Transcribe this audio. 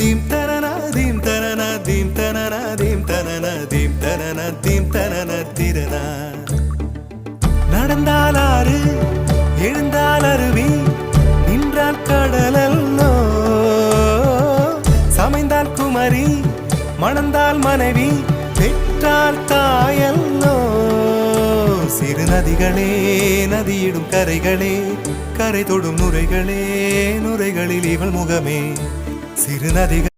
Theme தனனா theme தனனா theme தனனா தீம் தனனா தீம் தனனா தீம் தனன திரனா. நடந்தால் ஆறு எழுந்தால் அருவி நின்றால் கடலல்லோ சமைந்தால் குமரி மணந்தால் மனைவி பெற்றால் தாயல்லோ. சிறு நதிகளே நதியிடும் கரைகளே கரை தொடும் நுரைகளே நுரைகளில் இவள் முகமே. சிறு நதிகள்